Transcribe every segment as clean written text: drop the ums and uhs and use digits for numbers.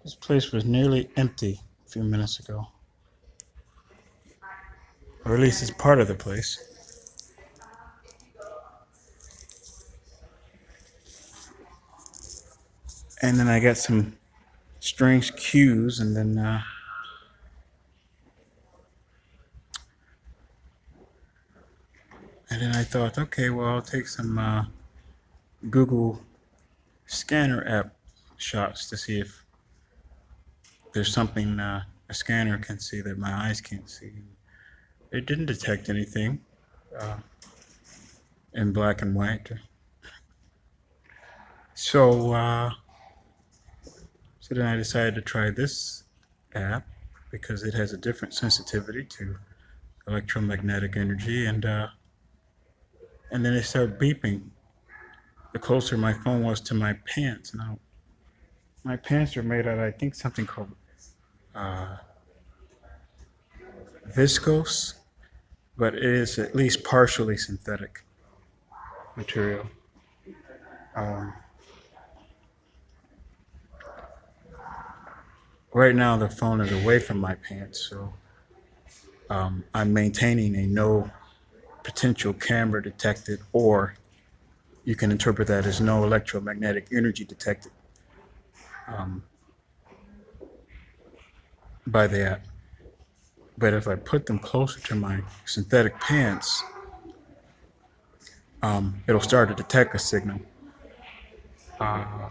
This place was nearly empty a few minutes ago, or at least it's part of the place. And then I got some strange cues, and then I thought, okay, well, I'll take some Google scanner app shots to see if there's something a scanner can see that my eyes can't see. It didn't detect anything uh, in black and white. So, uh, so then I decided to try this app because it has a different sensitivity to electromagnetic energy, and then it started beeping the closer my phone was to my pants. Now, my pants are made out of, I think, something called uh, viscose, but it is at least partially synthetic material. Um, right now, the phone is away from my pants, so I'm maintaining a no potential camera detected, or you can interpret that as no electromagnetic energy detected um, by the app. But if I put them closer to my synthetic pants, it'll start to detect a signal. Uh,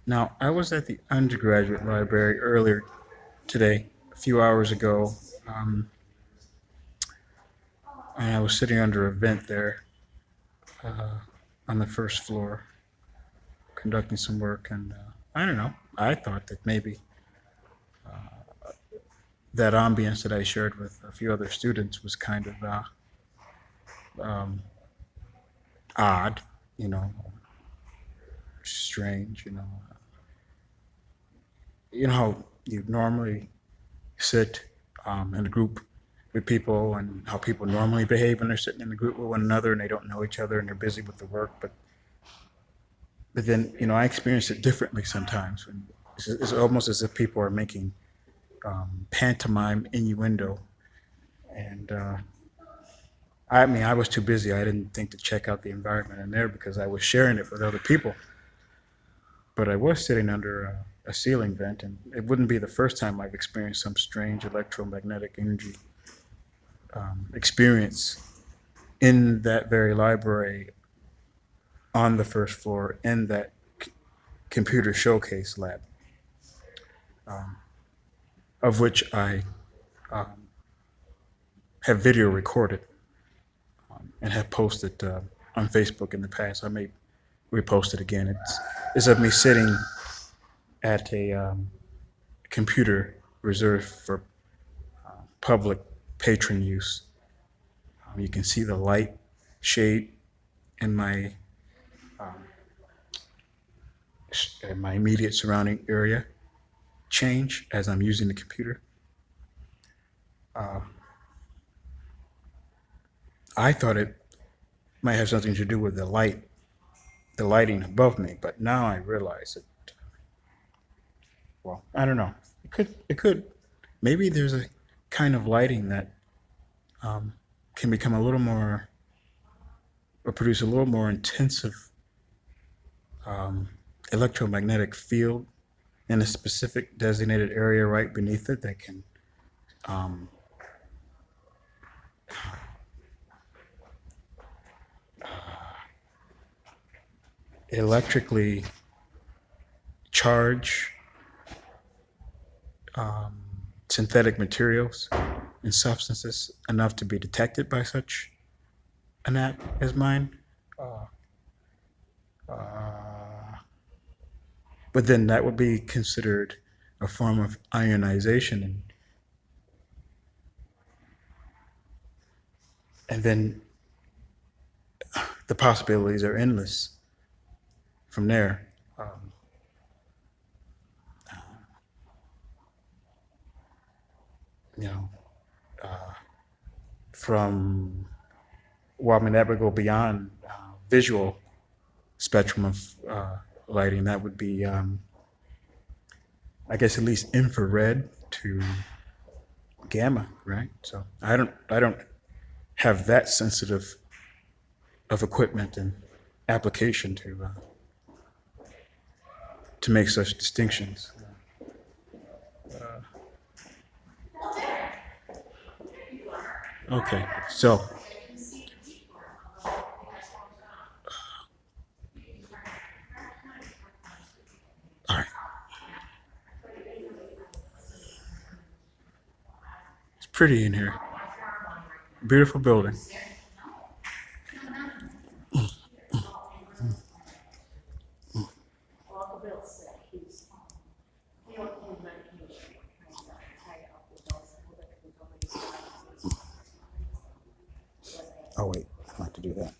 Now, I was at the undergraduate library earlier today, a few hours ago, um, and I was sitting under a vent there uh, on the first floor, conducting some work. And I don't know, I thought that maybe that ambience that I shared with a few other students was kind of um, odd, you know, strange, you know how you normally sit in a group with people and how people normally behave when they're sitting in a group with one another and they don't know each other and they're busy with the work. But then, I experience it differently sometimes. When it's almost as if people are making pantomime innuendo. And I mean, I was too busy. I didn't think to check out the environment in there because I was sharing it with other people. But I was sitting under a ceiling vent, and it wouldn't be the first time I've experienced some strange electromagnetic energy experience in that very library on the first floor in that computer showcase lab, um, of which I um, have video recorded and have posted on Facebook in the past. I may repost it again. It's of me sitting at a computer reserved for public patron use. You can see the light shade in um, my immediate surrounding area change as I'm using the computer. Uh, I thought it might have something to do with the lighting above me, but now I realize that. Well, I don't know. It could. Maybe there's a kind of lighting that um, can become a little more or produce a little more intensive um, electromagnetic field in a specific designated area right beneath it that can um, electrically charge um, synthetic materials and substances enough to be detected by such an app as mine. Uh, uh, but then that would be considered a form of ionization, and then the possibilities are endless from there. Um, you know, uh, from well, I mean that would go beyond visual. spectrum of lighting. That would be, I guess, at least infrared to gamma, right? So I don't have that sensitive of equipment and application to make such distinctions. Okay, so all right, it's pretty in here. Beautiful building. Oh wait, I like to do that.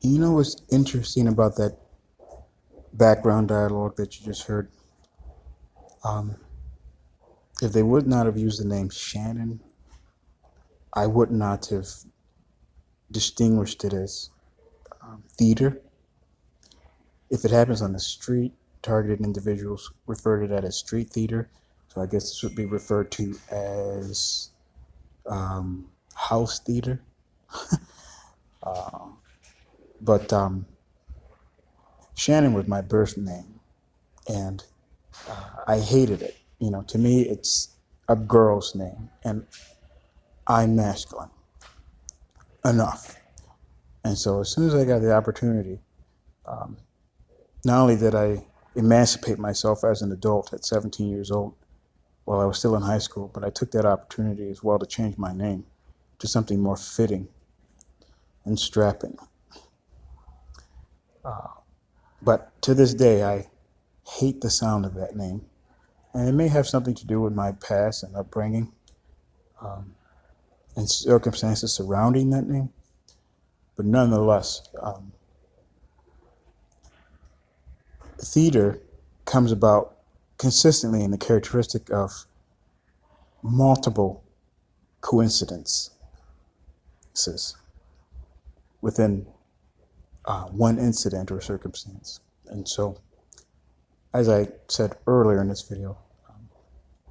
You know what's interesting about that background dialogue that you just heard? Um, if they would not have used the name Shannon, I would not have distinguished it as theater. If it happens on the street, targeted individuals refer to that as street theater. So I guess this would be referred to as house theater. But Shannon was my birth name, and I hated it. You know, to me, it's a girl's name, and I'm masculine enough. And so as soon as I got the opportunity, not only did I emancipate myself as an adult at 17 years old while I was still in high school, but I took that opportunity as well to change my name to something more fitting and strapping. But to this day, I hate the sound of that name. And it may have something to do with my past and upbringing and circumstances surrounding that name. But nonetheless, theater comes about consistently in the characteristic of multiple coincidences within one incident or circumstance. And so, as I said earlier in this video,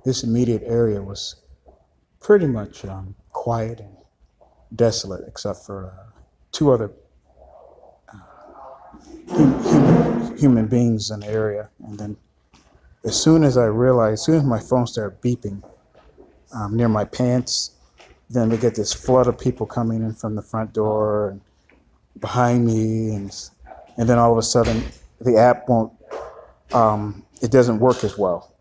this immediate area was pretty much quiet and desolate, except for two other human beings in the area. And then, as soon as I realized, as soon as my phone started beeping near my pants, then we get this flood of people coming in from the front door and behind me, and then all of a sudden, the app won't. It doesn't work as well.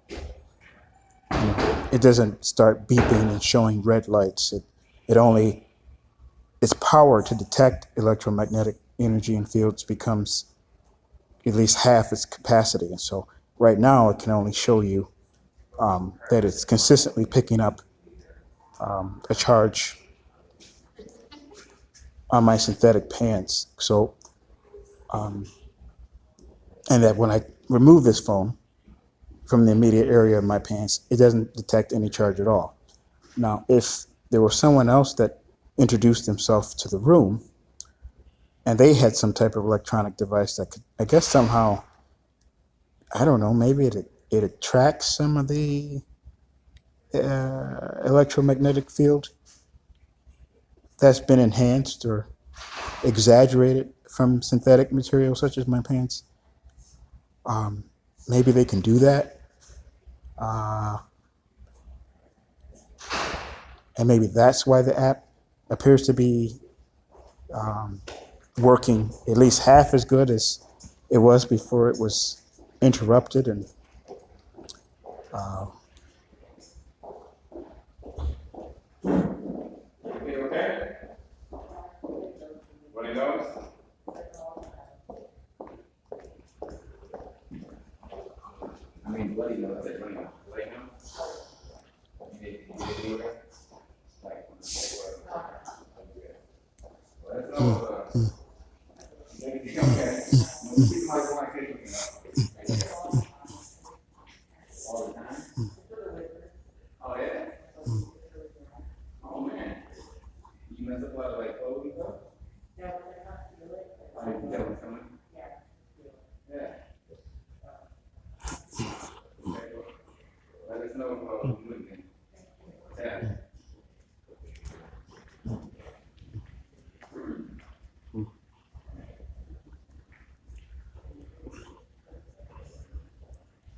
It doesn't start beeping and showing red lights. It only, its power to detect electromagnetic energy and fields becomes at least half its capacity. And so right now it can only show you that it's consistently picking up a charge on my synthetic pants. So, and that when I remove this phone from the immediate area of my pants, it doesn't detect any charge at all. Now, if there was someone else that introduced themselves to the room and they had some type of electronic device that could, I guess somehow, I don't know, maybe it attracts some of the electromagnetic field that's been enhanced or exaggerated from synthetic material such as my pants. Maybe they can do that. And maybe that's why the app appears to be working at least half as good as it was before it was interrupted. And You okay? What he knows? I mean, bloody nose. Bloody nose.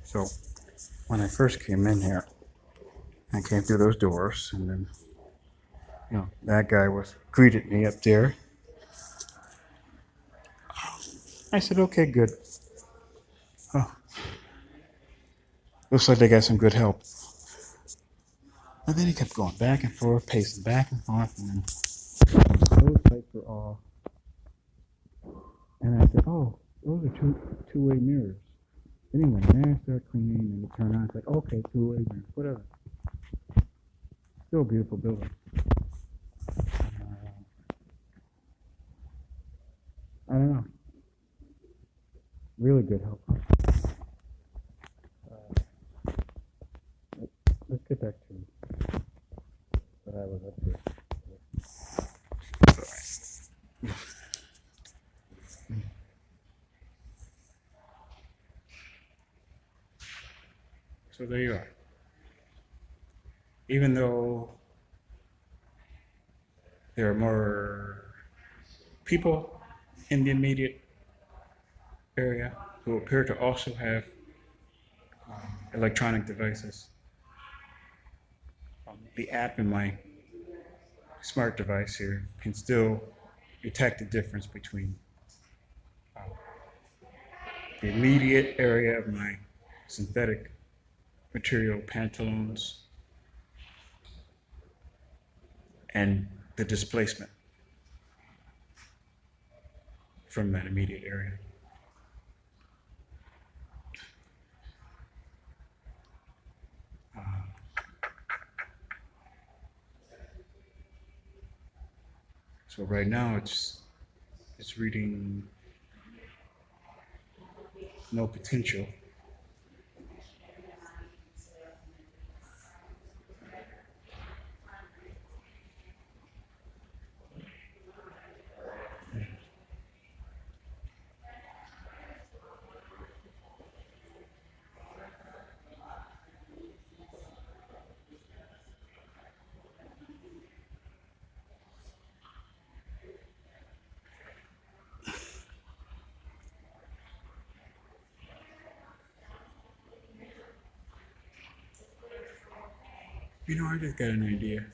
So when I first came in here, I came through those doors, and then that guy was greeted me up there. I said, "Okay, good. Oh, looks like they got some good help." And then he kept going back and forth, pacing back and forth, and then those lights were off. And I said, "Oh, those are two-way mirrors." Then he went in there, started cleaning, and he turned on. It's like, "Okay, two-way mirrors, whatever." Still a beautiful building. I don't know. Really good help. Let's get back to what I was up to. So there you are. Even though there are more people in the immediate area who appear to also have electronic devices, the app in my smart device here can still detect the difference between the immediate area of my synthetic material pantaloons and the displacement from that immediate area. So right now it's reading no potential. I just got an idea.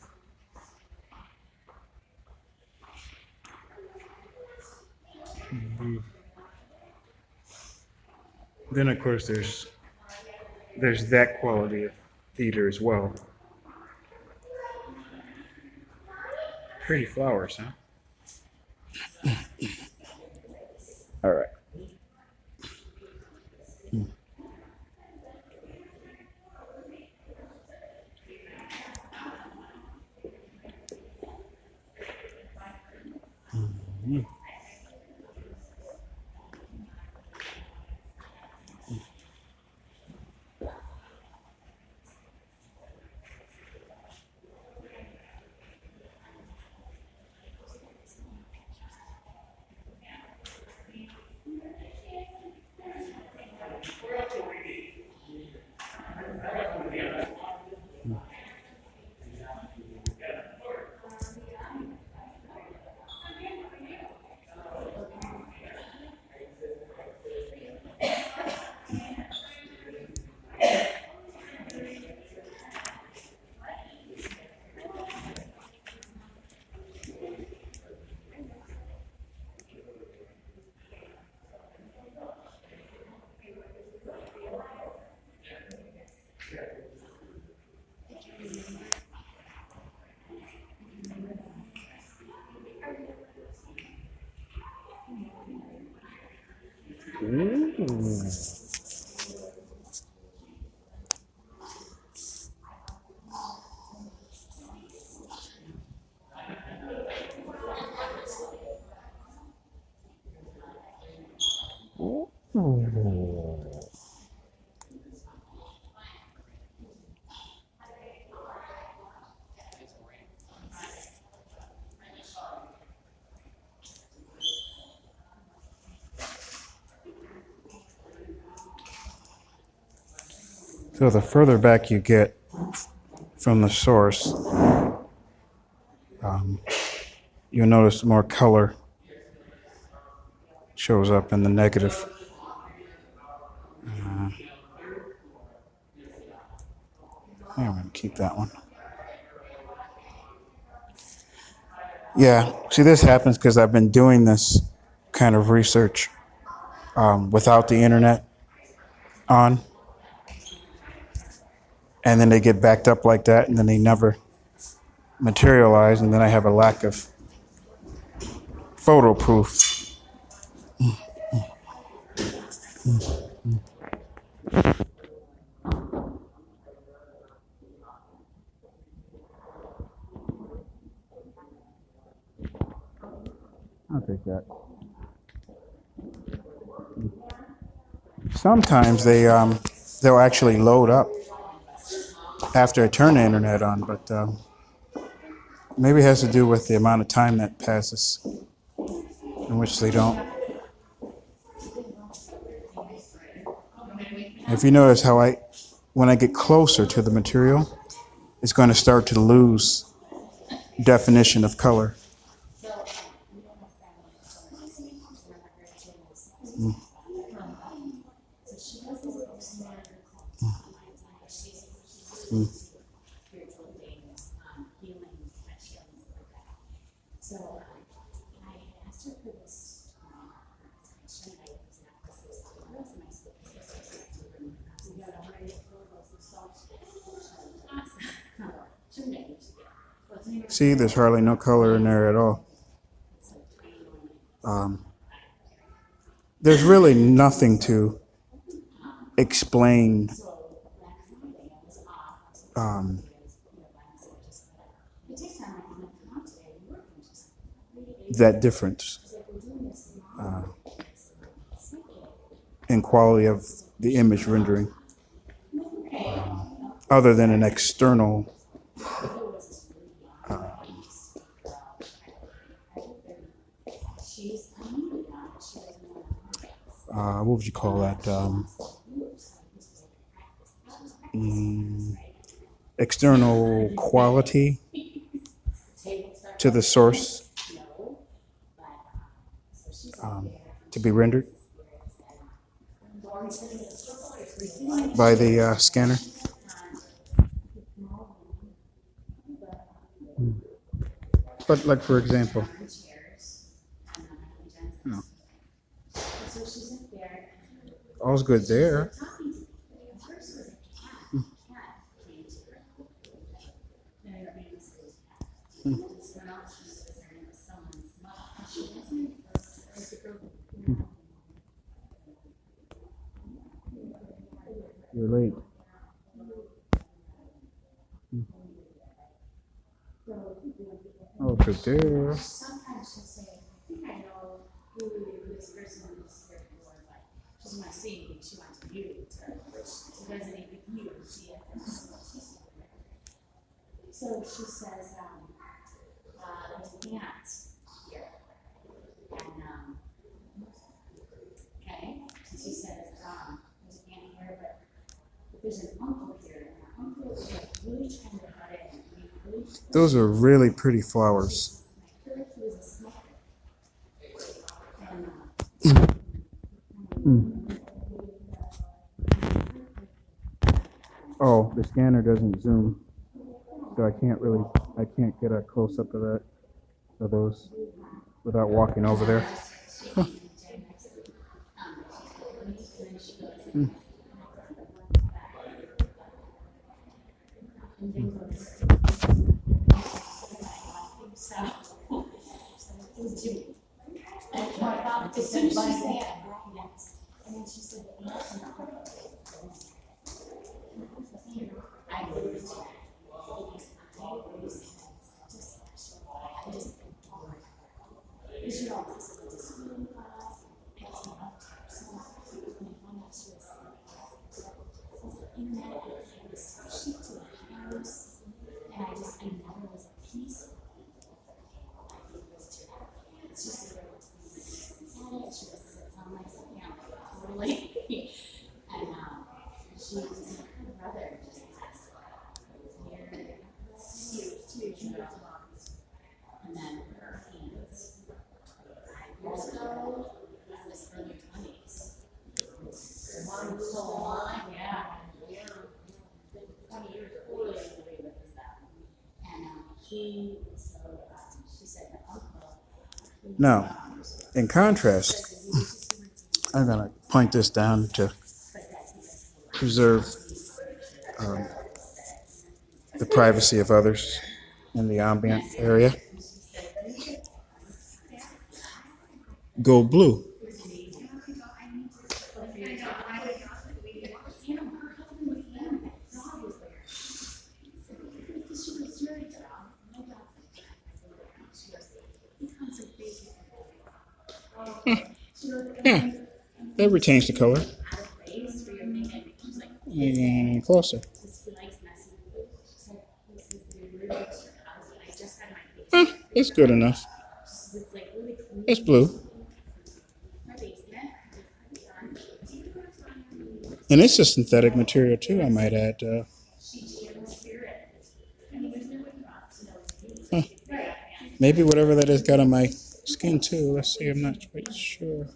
Then of course there's that quality of theater as well. Pretty flowers, huh? All right. Ooh. So the further back you get from the source, you'll notice more color shows up in the negative. I'm going to keep that one. Yeah, see, this happens because I've been doing this kind of research without the internet on, and then they get backed up like that, and then they never materialize, and then I have a lack of photo proof. I'll take that. Sometimes they'll actually load up after I turn the internet on, but maybe it has to do with the amount of time that passes in which they don't. If you notice how when I get closer to the material, it's going to start to lose definition of color. See, there's hardly no color in there at all. There's really nothing to explain that difference in quality of the image rendering, other than an external what would you call that? External quality to the source to be rendered by the scanner. But like, for example, all's good there. You're late. Oh, good there. Those are really pretty flowers. Oh, the scanner doesn't zoom, so I can't get a close up of those without walking over there. Huh. Now, in contrast, I'm going to point this down to preserve the privacy of others in the ambient area. Go blue. Yeah, that retains the color. And closer. It's good enough. It's blue. And it's a synthetic material too, I might add. Huh. Maybe whatever that is got on my skin too. Let's see, I'm not quite sure.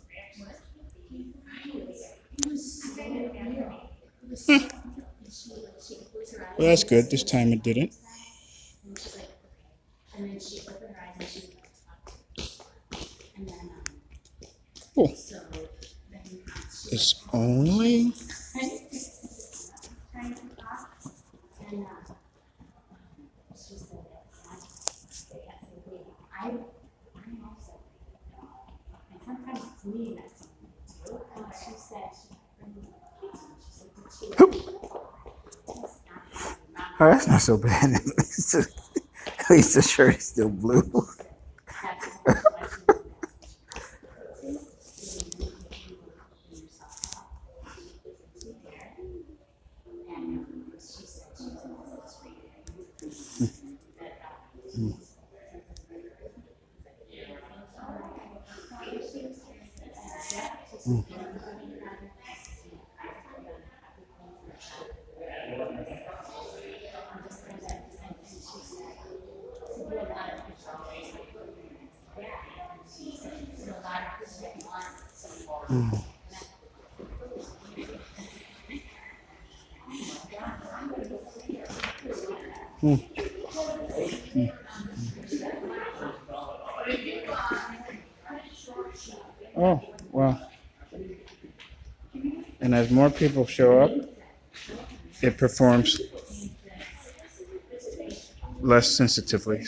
Huh. Well, that's good. This time it didn't. Cool. It's only. Oh, that's not so bad. At least the shirt is still blue. Oh, well. And as more people show up, it performs less sensitively.